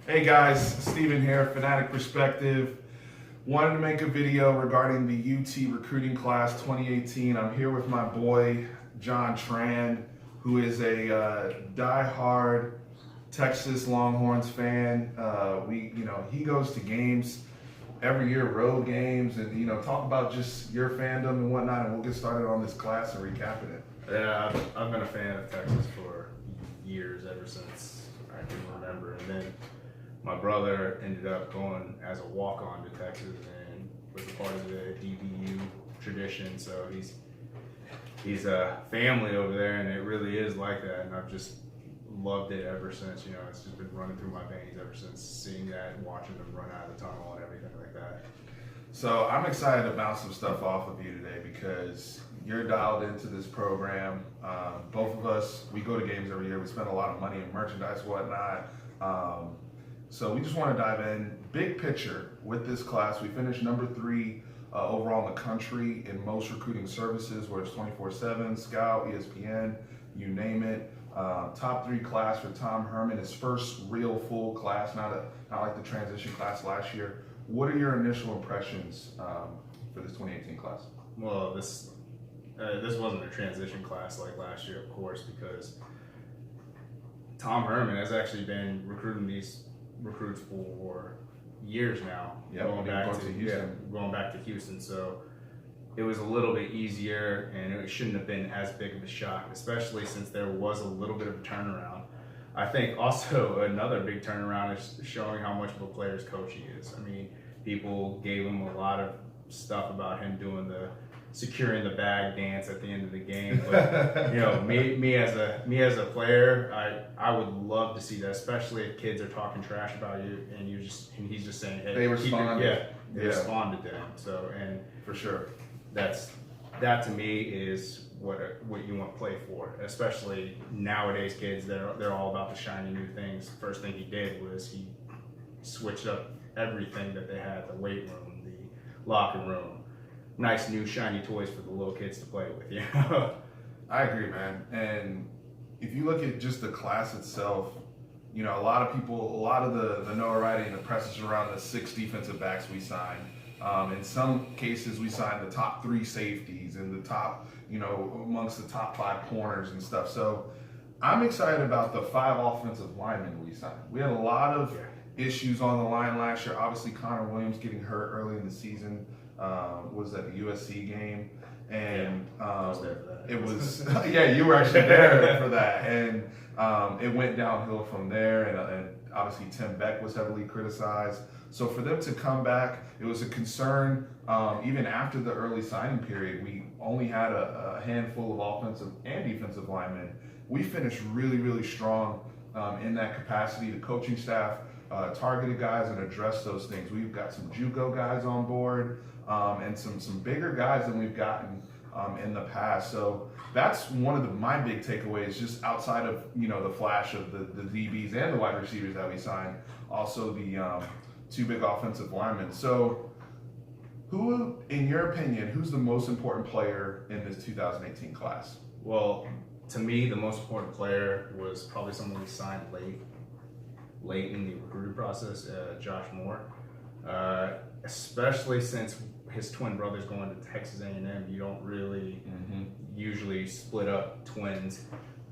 Hey guys, Steven here, Fanatic Perspective. Wanted to make a video regarding the UT recruiting class 2018. I'm here with my boy, Jon Tran, who is a die-hard Texas Longhorns fan. He goes to games every year, road games, and talk about just your fandom and whatnot, and we'll get started on this class and recapping it. Yeah, I've been a fan of Texas for years, ever since I can remember. And then my brother ended up going as a walk-on to Texas and was a part of the DBU tradition. So he's a family over there, and it really is like that. And I've just loved it ever since. It's just been running through my veins ever since seeing that and watching them run out of the tunnel and everything like that. So I'm excited to bounce some stuff off of you today because you're dialed into this program. Both of us, we go to games every year. We spend a lot of money in merchandise, whatnot. So we just want to dive in. Big picture with this class, we finished number 3 overall in the country in most recruiting services, where it's 24/7, Scout, ESPN, you name it. Top 3 class for Tom Herman, his first real full class, not like the transition class last year. What are your initial impressions for this 2018 class? Well, this wasn't a transition class like last year, of course, because Tom Herman has actually been recruiting these recruits for years now. Going back to Houston. So it was a little bit easier, and it shouldn't have been as big of a shock, especially since there was a little bit of a turnaround. I think also another big turnaround is showing how much of a player's coach he is. I mean, people gave him a lot of stuff about him doing the securing the bag dance at the end of the game, but me as a player, I would love to see that, especially if kids are talking trash about you and he's just saying, hey, they responded. They responded to him. So, and for sure, that to me is what you want to play for, especially nowadays kids. They're all about the shiny new things. First thing he did was he switched up everything that they had: the weight room, the locker room. Nice new shiny toys for the little kids to play with. I agree, man. And if you look at just the class itself, a lot of the notoriety and the press is around the 6 defensive backs we signed. In some cases, we signed the top 3 safeties and the top, amongst the top 5 corners and stuff. So I'm excited about the 5 offensive linemen we signed. We had a lot of issues on the line last year. Obviously, Connor Williams getting hurt early in the season. Was at the USC game, and I was there for that. It was you were actually there for that, and it went downhill from there, and obviously Tim Beck was heavily criticized. So for them to come back, it was a concern. Even after the early signing period, we only had a handful of offensive and defensive linemen. We finished really, really strong in that capacity. The coaching staff targeted guys and addressed those things. We've got some JUCO guys on board, and some bigger guys than we've gotten in the past. So that's one of my big takeaways, just outside of the flash of the DBs and the wide receivers that we signed. Also the 2 big offensive linemen. So who, in your opinion, who's the most important player in this 2018 class? Well, to me, the most important player was probably someone we signed late in the recruiting process, Josh Moore. Especially since his twin brother's going to Texas A&M, you don't really usually split up twins.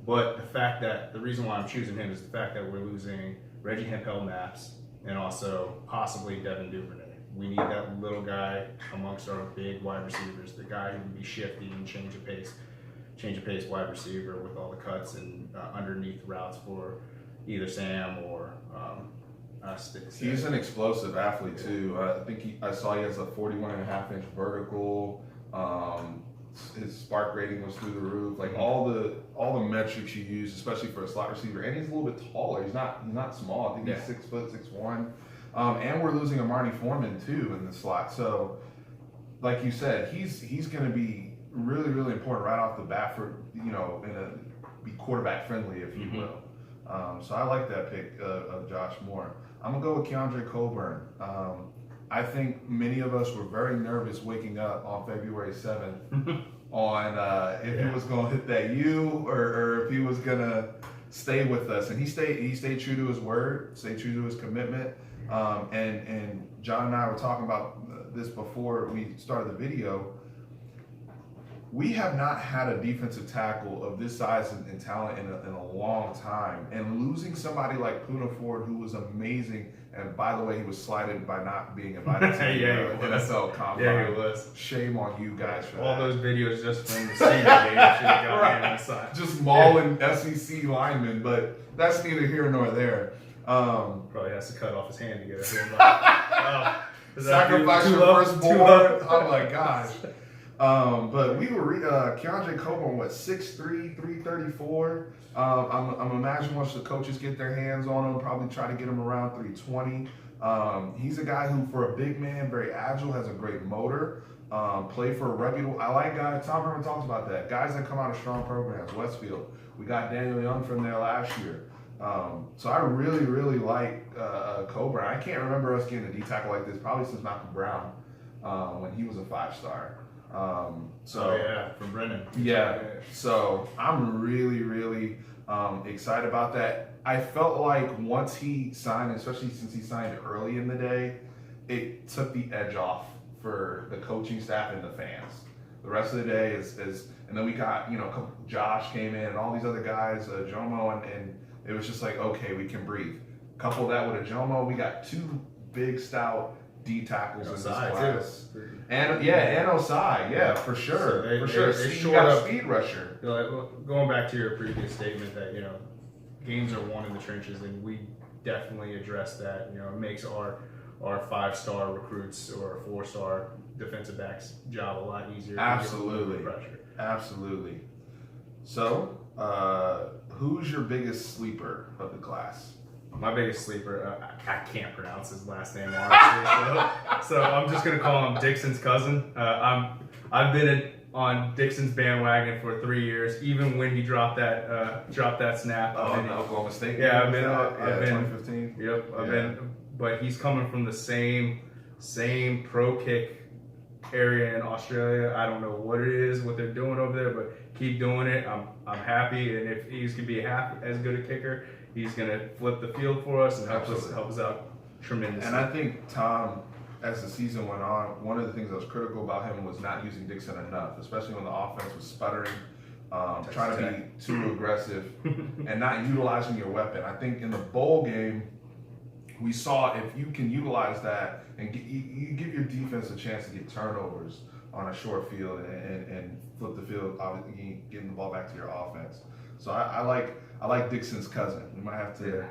But the reason why I'm choosing him is the fact that we're losing Reggie Hempel-Maps and also possibly Devin Duvernay. We need that little guy amongst our big wide receivers, the guy who can be shifty and change of pace wide receiver with all the cuts and underneath routes for either Sam or He's an explosive athlete too. I think I saw he has a 41.5-inch vertical. His spark rating was through the roof. Like all the metrics you use, especially for a slot receiver, and he's a little bit taller. He's not small. I think he's 6 foot, 6'1". And we're losing Amari Foreman too in the slot. So, like you said, he's going to be really, really important right off the bat for be quarterback friendly, if you will. So I like that pick of Josh Moore. I'm going to go with Keiondre Coburn. I think many of us were very nervous waking up on February 7th on if he was going to hit that U or if he was going to stay with us. And he stayed true to his word, stayed true to his commitment. And John and I were talking about this before we started the video. We have not had a defensive tackle of this size and talent in a long time. And losing somebody like Puna Ford, who was amazing, and by the way, he was slighted by not being invited to the NFL Combine. Yeah, he was. Shame on you guys for all that. those videos just from the senior day should have got Right. on the side. Just mauling SEC linemen, but that's neither here nor there. Probably has to cut off his hand to get it. Sacrifice your firstborn. Oh my gosh. But we were Keiondre Coburn, 6'3", 334. I'm imagining once the coaches get their hands on him, probably try to get him around 320. He's a guy who, for a big man, very agile, has a great motor. Play for a reputable. I like guys. Tom Herman talks about that. Guys that come out of strong programs. Westfield. We got Daniel Young from there last year. So I really, really like Coburn. I can't remember us getting a D tackle like this probably since Malcolm Brown when he was a 5-star. From Brennan. Yeah. So I'm really, really excited about that. I felt like once he signed, especially since he signed early in the day, it took the edge off for the coaching staff and the fans. The rest of the day is and then we got, Josh came in and all these other guys, Jomo, and it was just like, okay, we can breathe. Couple that with a Jomo, we got 2 big, stout D tackles in this class. Too. And Osai, for sure. So for sure. They You got a speed rusher. Going back to your previous statement that, games are won in the trenches, and we definitely address that. It makes our 5-star recruits or 4-star defensive backs job a lot easier. Absolutely. Pressure. Absolutely. So, who's your biggest sleeper of the class? My biggest sleeper, I can't pronounce his last name honestly, so I'm just gonna call him Dixon's cousin. I've been on Dixon's bandwagon for 3 years, even when he dropped that snap. Oklahoma State. Yeah, I've been 2015. Yep, I've been, but he's coming from the same pro kick area in Australia. I don't know what it is, what they're doing over there, but keep doing it. I'm happy, and if he's gonna be as good a kicker, he's gonna flip the field for us and help us out tremendously. And I think Tom, as the season went on, one of the things that was critical about him was not using Dixon enough, especially when the offense was sputtering, trying to be too aggressive, and not utilizing your weapon. I think in the bowl game, we saw if you can utilize that and you give your defense a chance to get turnovers on a short field and flip the field, obviously getting the ball back to your offense. So I like Dixon's cousin. We might have to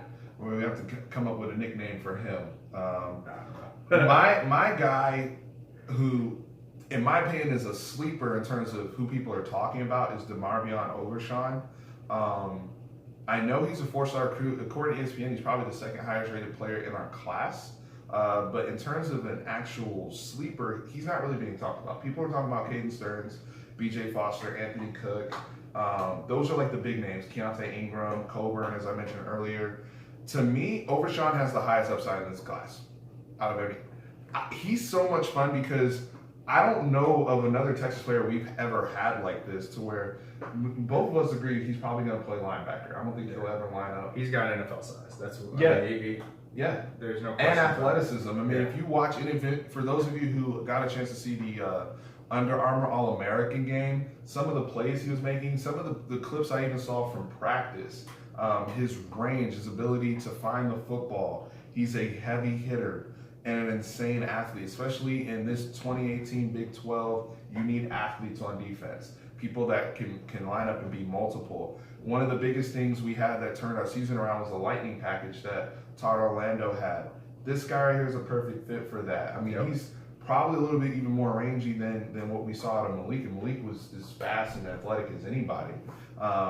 come up with a nickname for him. My guy, who in my opinion is a sleeper in terms of who people are talking about, is DeMarvion Overshawn. I know he's a 4-star recruit. According to ESPN, he's probably the 2nd highest rated player in our class. But in terms of an actual sleeper, he's not really being talked about. People are talking about Caden Stearns, BJ Foster, Anthony Cook. Those are like the big names. Keontae Ingram, Coburn, as I mentioned earlier. To me, Overshawn has the highest upside in this class. Out of every, he's so much fun because I don't know of another Texas player we've ever had like this to where both of us agree he's probably going to play linebacker. I don't think he'll ever line up. He's got NFL size. That's what. Yeah. There's no question. And athleticism. I mean, if you watch any event, for those of you who got a chance to see the Under Armour All-American game, some of the plays he was making, some of the clips I even saw from practice, his range, his ability to find the football. He's a heavy hitter and an insane athlete, especially in this 2018 Big 12. You need athletes on defense, people that can line up and be multiple. One of the biggest things we had that turned our season around was the lightning package that Todd Orlando had. This guy right here is a perfect fit for that. I mean, he's probably a little bit even more rangy than what we saw out of Malik. And Malik was as fast and athletic as anybody.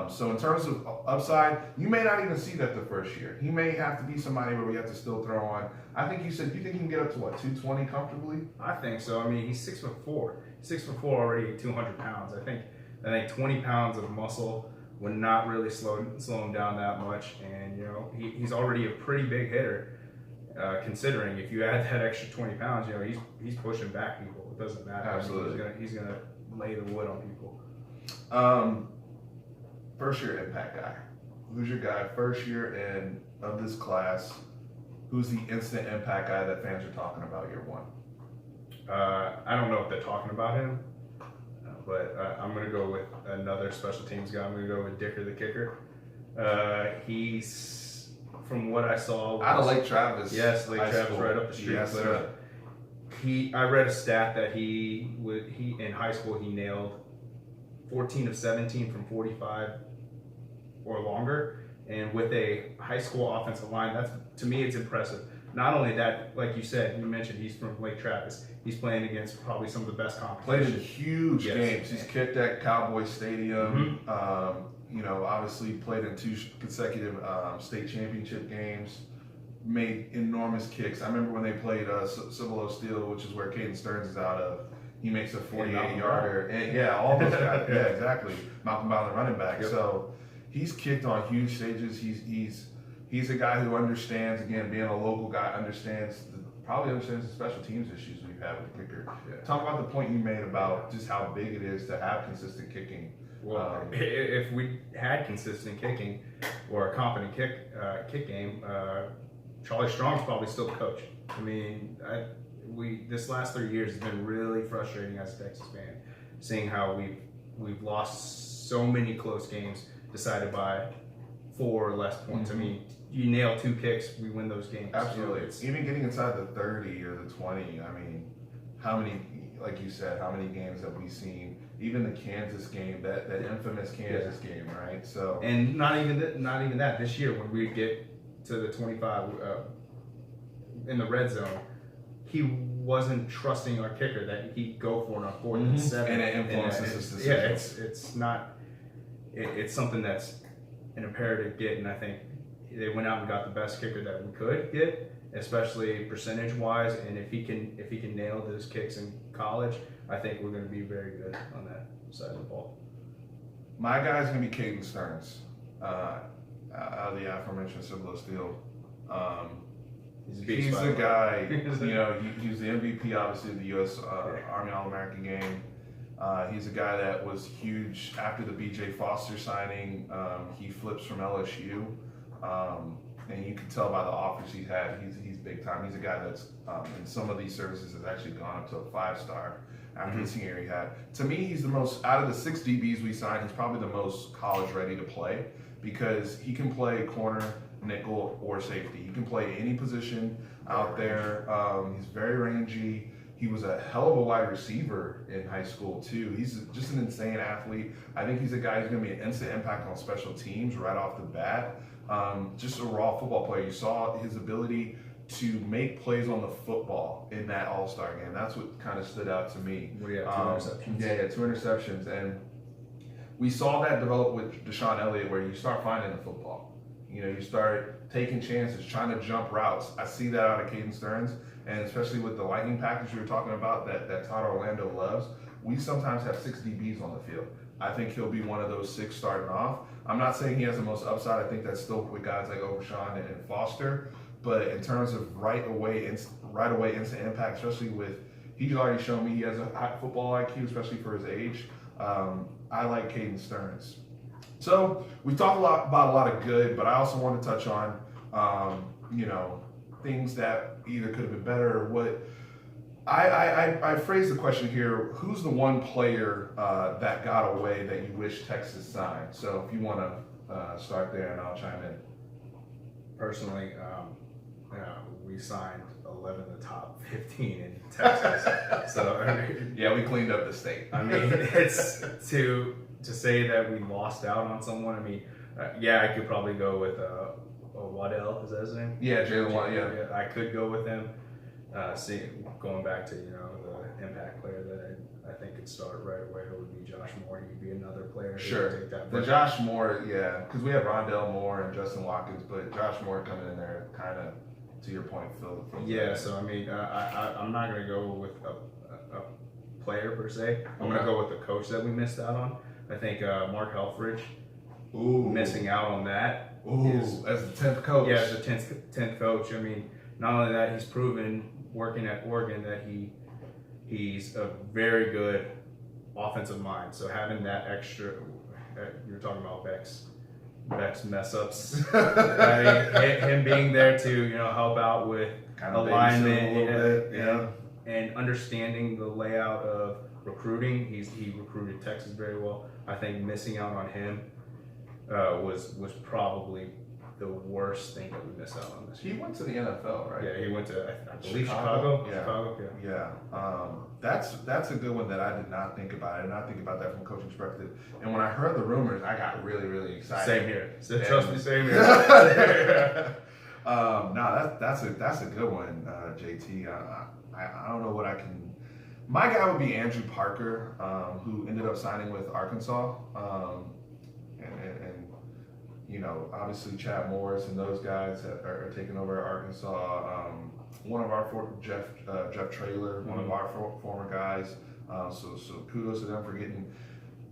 So in terms of upside, you may not even see that the first year. He may have to be somebody where we have to still throw on. I think you think he can get up to 220 comfortably? I think so. I mean, he's 6'4". 6'4" already, 200 pounds. I think 20 pounds of muscle would not really slow him down that much. And he's already a pretty big hitter. Considering if you add that extra 20 pounds, he's pushing back people. It doesn't matter. Absolutely. I mean, he's gonna lay the wood on people. First year impact guy. who's your guy first year in of this class? Who's the instant impact guy that fans are talking about year one? I don't know if they're talking about him, but I'm going to go with another special teams guy. I'm going to go with Dicker the kicker. He's, from what I saw, out of Lake Travis. Yes, Lake Travis, right up the street. Yes, sir. I read a stat that he in high school he nailed 14 of 17 from 45 or longer, and with a high school offensive line, that's, to me, it's impressive. Not only that, like you mentioned, he's from Lake Travis. He's playing against probably some of the best competition. Played in huge games. He's kicked at Cowboy Stadium. Obviously played in 2 consecutive state championship games. Made enormous kicks. I remember when they played Cibolo Steel, which is where Caden Stearns is out of. He makes a 48-yarder. And all those guys. Yeah, exactly. Malcolm Brown, the running back. Yep. So he's kicked on huge stages. He's a guy who understands, again, being a local guy, probably understands the special teams issues we've had with the kicker. Yeah. Talk about the point you made about just how big it is to have consistent kicking. Well, if we had consistent kicking or a competent kick game, Charlie Strong's probably still the coach. I mean, this last 3 years has been really frustrating as a Texas fan, seeing how we've lost so many close games decided by 4 or less points. I mean, you nail 2 kicks, we win those games. Absolutely. Even getting inside the 30 or the 20, I mean, how many, like you said, how many games have we seen? Even the Kansas game, that infamous Kansas game, right? So, and not even that. This year, when we get to the 25 in the red zone, he wasn't trusting our kicker that he'd go for it on 4th and 7. And it influences his decision. Yeah, it's not. It's something that's an imperative get, and I think they went out and got the best kicker that we could get, especially percentage-wise. And if he can nail those kicks in college, I think we're going to be very good on that side of the ball. My guy's going to be Caden Stearns, out of the aforementioned Cibolo Steel. He's the guy. He was the MVP, obviously, of the U.S. Army All-American game. He's a guy that was huge after the B.J. Foster signing. He flips from LSU, and you can tell by the offers he's had. He's big time. He's a guy that's in some of these services has actually gone up to a 5-star after the senior he had. To me, he's the most, out of the 6 DBs we signed, he's probably the most college ready to play because he can play corner, nickel, or safety. He can play any position out there. He's very rangy. He was a hell of a wide receiver in high school too. He's just an insane athlete. I think he's a guy who's going to be an instant impact on special teams right off the bat. Just a raw football player. You saw his ability to make plays on the football in that All-Star game. That's what kind of stood out to me. Well, yeah, 2 interceptions. Yeah, 2 interceptions. And we saw that develop with Deshaun Elliott where you start finding the football. You start taking chances, trying to jump routes. I see that out of Caden Stearns, and especially with the lightning package we were talking about that Todd Orlando loves, we sometimes have 6 DBs on the field. I think he'll be one of those 6 starting off. I'm not saying he has the most upside. I think that's still with guys like Overshawn and Foster. But in terms of right away instant impact, especially with, he's already shown me he has a high football IQ, especially for his age. I like Caden Stearns. So we talked about a lot of good, but I also want to touch on, things that either could have been better or what. I phrased the question here: who's the one player that got away that you wish Texas signed? So if you want to start there, and I'll chime in. Personally, we signed 11 of the top 15 in Texas. So yeah, we cleaned up the state. I mean, it's to say that we lost out on someone. I mean, I could probably go with Waddell. Is that his name? Yeah, Jalen Waddell. Yeah, I could go with him. Going back to the impact player that I think could start right away would be Josh Moore. He'd be another player. Sure. Who would take that the Josh Moore, yeah, because we have Rondell Moore and Justin Watkins, but Josh Moore coming in there, kind of to your point, Phil. Yeah. So I mean, I'm not gonna go with a player per se. I'm gonna go with the coach that we missed out on. I think Mark Helfrich. Missing out on that. As the 10th coach. Yeah, as the 10th coach. I mean, not only that, he's proven working at Oregon that he's a very good offensive mind. So having that extra, you were talking about Beck's Beck's mess ups. I mean, him being there to help out with Kind of alignment a little bit, and understanding the layout of recruiting. He recruited Texas very well. I think missing out on him was probably the worst thing that we missed out on this year. He went to the NFL, right? Yeah, he went to I believe Chicago. Yeah. Chicago, That's a good one that I did not think about. I did not think about that from a coaching perspective. And when I heard the rumors, I got really, really excited. Same here. So trust me, same here. No, that's a good one, JT. I don't know what I can. My guy would be Andrew Parker, who ended up signing with Arkansas, and obviously Chad Morris and those guys are taking over at Arkansas. One of our Jeff Traylor, one of our former guys. So kudos to them for getting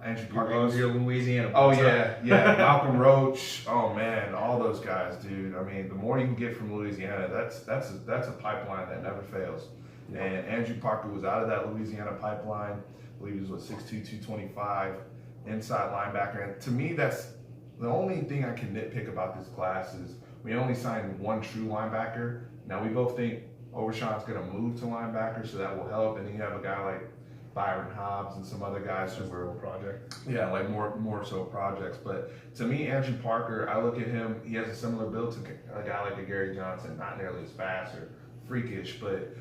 Andrew Parker. Your Louisiana. Oh yeah. Malcolm Roach. Oh man, all those guys, dude. I mean, the more you can get from Louisiana, that's a pipeline that never fails. Yeah. And Andrew Parker was out of that Louisiana pipeline. I believe he was 6'2", 225, inside linebacker. And to me, that's the only thing I can nitpick about this class is we only signed one true linebacker. Now we both think Overshawn's going to move to linebacker, so that will help. And then you have a guy like Byron Hobbs and some other guys who were project. Yeah, like more so projects. But to me, Andrew Parker, I look at him. He has a similar build to a guy like a Gary Johnson, not nearly as fast or freakish, but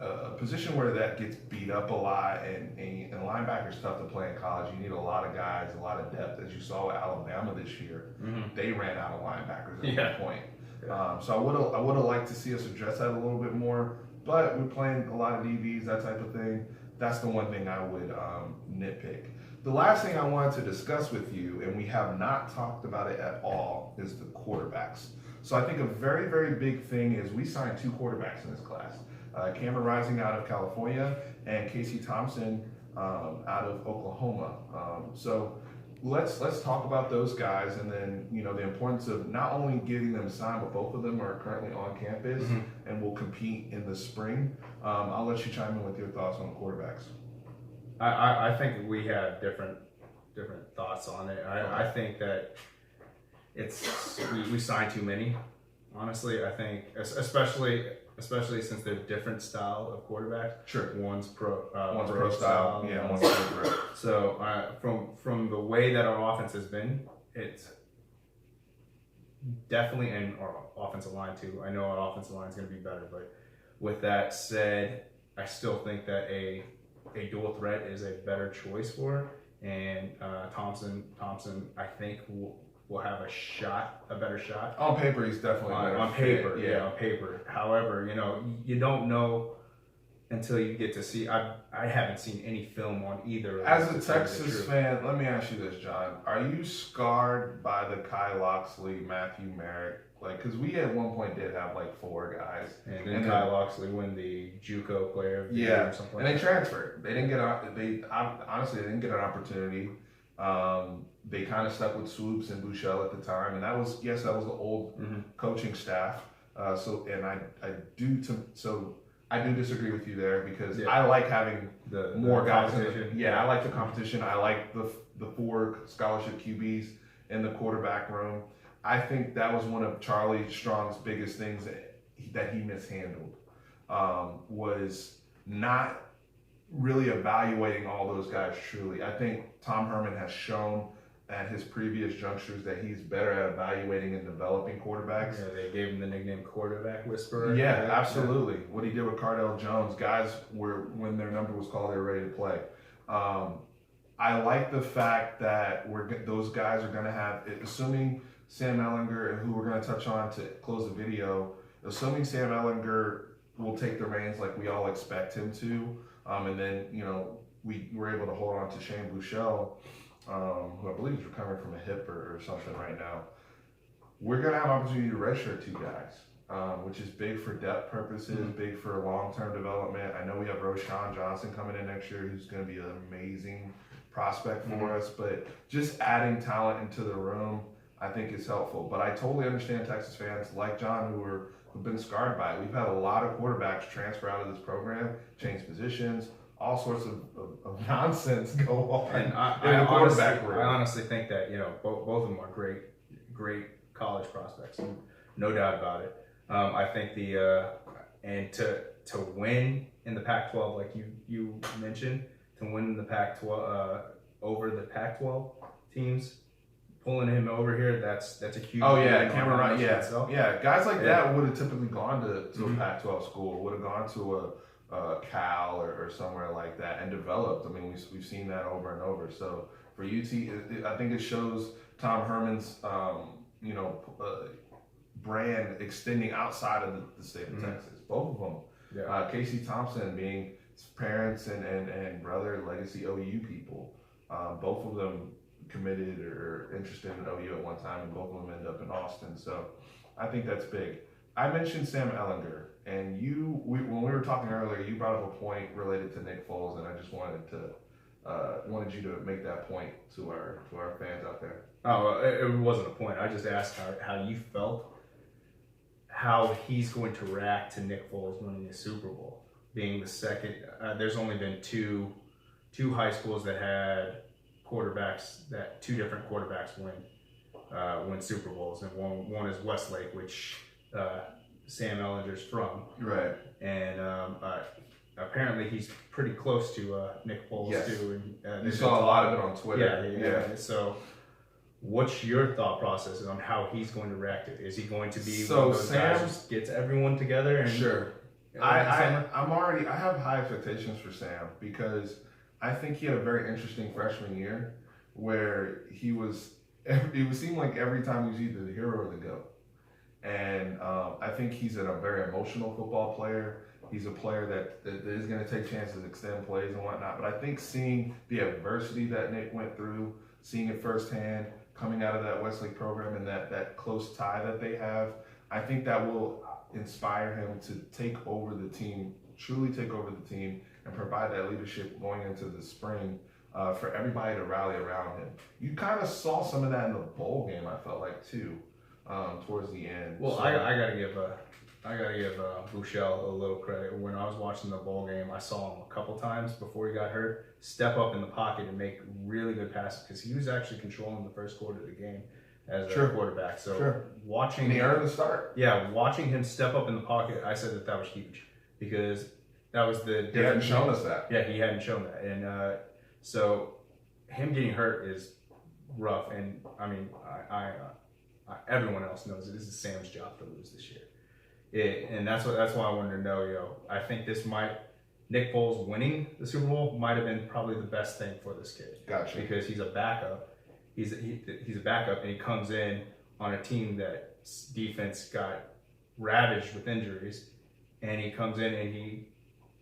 a position where that gets beat up a lot, and linebacker's tough to play in college. You need a lot of guys, a lot of depth, as you saw with Alabama this year. Mm-hmm. They ran out of linebackers at one point. Yeah. So I would have liked to see us address that a little bit more, but we're playing a lot of DBs, that type of thing. That's the one thing I would nitpick. The last thing I wanted to discuss with you, and we have not talked about it at all, is the quarterbacks. So I think a very, very big thing is we signed 2 quarterbacks in this class. Cameron Rising out of California and Casey Thompson out of Oklahoma. So let's talk about those guys, and then the importance of not only getting them signed, but both of them are currently on campus and will compete in the spring. I'll let you chime in with your thoughts on the quarterbacks. I think we have different thoughts on it. I think that we signed too many. Honestly, I think especially since they're different style of quarterbacks. Sure. One's pro style. Yeah, one's pro. So from the way that our offense has been, it's definitely, and our offensive line too. I know our offensive line is going to be better, but with that said, I still think that a dual threat is a better choice for it. And Thompson, I think will have a better shot. On paper, he's definitely better. On paper, yeah, on paper. However, you don't know until you get to see. I haven't seen any film on either. As a Texas fan, let me ask you this, John: are you scarred by the Kai Loxley, Matthew Merrick? Because we at one point did have 4 guys, and then Kai Loxley won the JUCO Player of the Year or something. And they transferred. They didn't get. Honestly, they didn't get an opportunity. They kind of stuck with Swoops and Bouchel at the time, and that was the old coaching staff. So I do disagree with you there, because I like having more guys. I like the competition. I like the 4 scholarship QBs in the quarterback room. I think that was one of Charlie Strong's biggest things that he mishandled, was not really evaluating all those guys truly. I think Tom Herman has shown at his previous junctures that he's better at evaluating and developing quarterbacks. Yeah, they gave him the nickname Quarterback Whisperer. Yeah, right? Absolutely. Yeah. What he did with Cardell Jones, guys when their number was called, they were ready to play. I like the fact that those guys are going to have, assuming Sam Ehlinger, and who we're going to touch on to close the video, assuming Sam Ehlinger will take the reins like we all expect him to, and then we were able to hold on to Shane Bouchel, who I believe is recovering from a hip or something right now. We're going to have opportunity to redshirt 2 guys, which is big for depth purposes, big for long-term development. I know we have Roshan Johnson coming in next year, who's going to be an amazing prospect for us, but just adding talent into the room, I think is helpful. But I totally understand Texas fans like John who've been scarred by it. We've had a lot of quarterbacks transfer out of this program, change positions, all sorts of nonsense go on And in the I quarterback room. honestly think that both of them are great college prospects, no doubt about it. I think and to win in the Pac-12, like you mentioned, to win in the Pac-12 over the Pac-12 teams, pulling him over here, that's a huge. Oh yeah, Cameron Wright. Itself. Yeah, guys like that would have typically gone to a Mhm. Pac-12 school, would have gone to a Cal or somewhere like that and developed. I mean, we've seen that over and over. So for UT, I think it shows Tom Herman's brand extending outside of the state of Mhm. Texas. Both of them. Yeah. Casey Thompson being his parents and brother legacy OU people. Both of them committed or interested in OU at one time, and both of them end up in Austin. So I think that's big. I mentioned Sam Ehlinger, and when we were talking earlier, you brought up a point related to Nick Foles, and I just wanted you to make that point to our fans out there. Oh, it wasn't a point. I just asked how you felt, how he's going to react to Nick Foles winning the Super Bowl, being the second. There's only been two high schools that had quarterbacks that two different quarterbacks win Super Bowls, and one is Westlake, which Sam Ehlinger's from, Right. and apparently he's pretty close to Nick Foles too. And you saw a lot of it on Twitter. Yeah. So, what's your thought process on how he's going to react? Is he going to be one of those guys who just gets everyone together? And sure. I have high expectations for Sam because I think he had a very interesting freshman year where it seemed like every time he was either the hero or the GOAT. And I think he's a very emotional football player. He's a player that is going to take chances, extend plays and whatnot. But I think seeing the adversity that Nick went through, seeing it firsthand, coming out of that Westlake program and that close tie that they have, I think that will inspire him to take over the team, truly take over the team, and provide that leadership going into the spring for everybody to rally around him. You kind of saw some of that in the bowl game, I felt like, too, towards the end. Well, so, I gotta give Bouchel a little credit. When I was watching the bowl game, I saw him a couple times before he got hurt step up in the pocket and make really good passes because he was actually controlling the first quarter of the game as a quarterback. So watching and he earned the start. Yeah, watching him step up in the pocket, I said that was huge because that was the. He hadn't shown us that. Yeah, he hadn't shown that, and so him getting hurt is rough. And I mean, everyone else knows it. This is Sam's job to lose this year, and that's why I wanted to know. I think Nick Foles winning the Super Bowl might have been probably the best thing for this kid. Gotcha. Because he's a backup. He's a backup, and he comes in on a team that defense got ravaged with injuries, and he comes in and he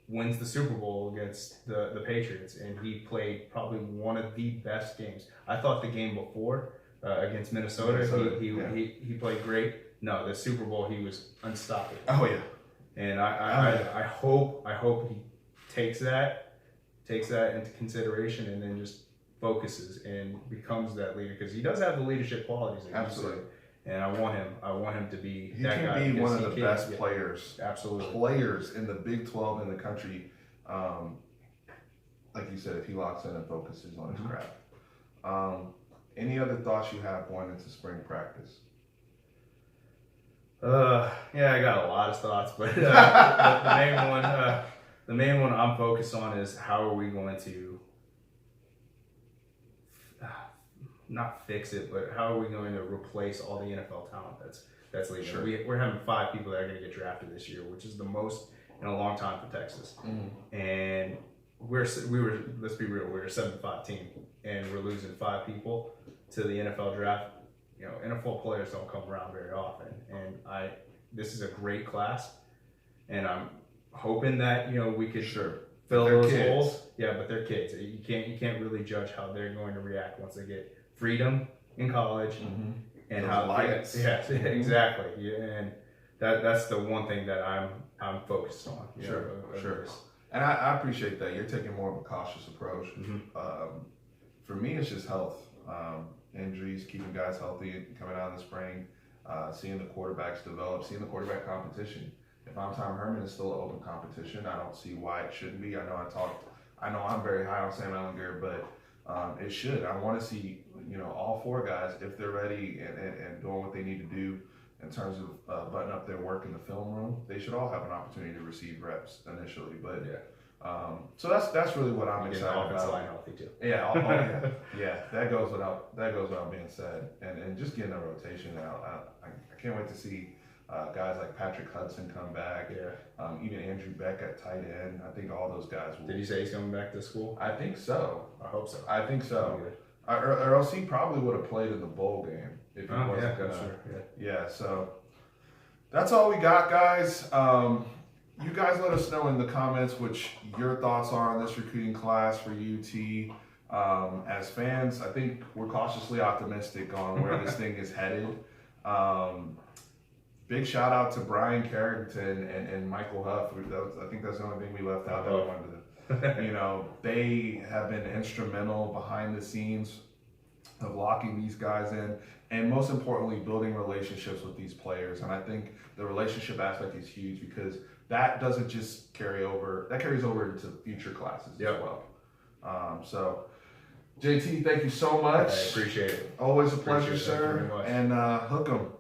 wins the Super Bowl against the Patriots, and he played probably one of the best games. I thought the game before against Minnesota he played great. No, the Super Bowl he was unstoppable. Oh yeah. And I hope he takes that into consideration and then just focuses and becomes that leader because he does have the leadership qualities. Absolutely. And I want him to be he that guy. He can be one of the best players. Absolutely. Players in the Big 12 in the country. Like you said, if he locks in and focuses on his craft. Any other thoughts you have going into spring practice? Yeah, I got a lot of thoughts, but the main one I'm focused on is how are we going to not fix it, but how are we going to replace all the NFL talent that's leaving? Sure. We're having 5 people that are going to get drafted this year, which is the most in a long time for Texas. And let's be real, we're a 7-5 team, and we're losing 5 people to the NFL draft. NFL players don't come around very often, and this is a great class, and I'm hoping that we could fill those holes. Yeah, but they're kids. You can't really judge how they're going to react once they get freedom in college and those how lights. Exactly. Yeah, and that's the one thing that I'm focused on. Sure. And I appreciate that. You're taking more of a cautious approach. For me, it's just health. Injuries, keeping guys healthy, coming out in the spring, seeing the quarterbacks develop, seeing the quarterback competition. If I'm Tom Herman, it's still an open competition. I don't see why it shouldn't be. I know I talked I know I'm very high on Sam Ellinger, but it should. I want to see, all 4 guys, if they're ready and doing what they need to do in terms of button up their work in the film room, they should all have an opportunity to receive reps initially. But so that's really what I'm excited the offensive about. line healthy too. Yeah, yeah. That goes without being said, and just getting the rotation out. I can't wait to see guys like Patrick Hudson come back. Yeah. Even Andrew Beck at tight end. I think all those guys will. Did you say he's coming back to school? I think so. I hope so. I think so. Or else he probably would have played in the bowl game if he wasn't gonna. Sure. Yeah. So that's all we got, guys. You guys let us know in the comments which your thoughts are on this recruiting class for UT. As fans, I think we're cautiously optimistic on where this thing is headed. Big shout out to Brian Carrington and Michael Huff. I think that's the only thing we left out that we wanted to. They have been instrumental behind the scenes of locking these guys in, and most importantly, building relationships with these players. And I think the relationship aspect is huge because that doesn't just carry over, that carries over into future classes as well. So, JT, thank you so much. I appreciate it. Always a pleasure, sir. And hook 'em.